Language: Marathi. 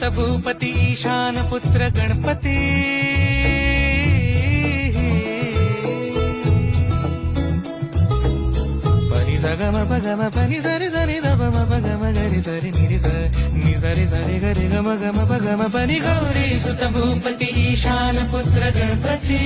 सुत भूपती ईशान पुत्र गणपती पनी सगम पगम पनी सरि सरि दम पगम गरि सरि निरि नि सरि सरि गरि गम गम पगम पनी गौरी सुत भूपती ईशान पुत्र गणपती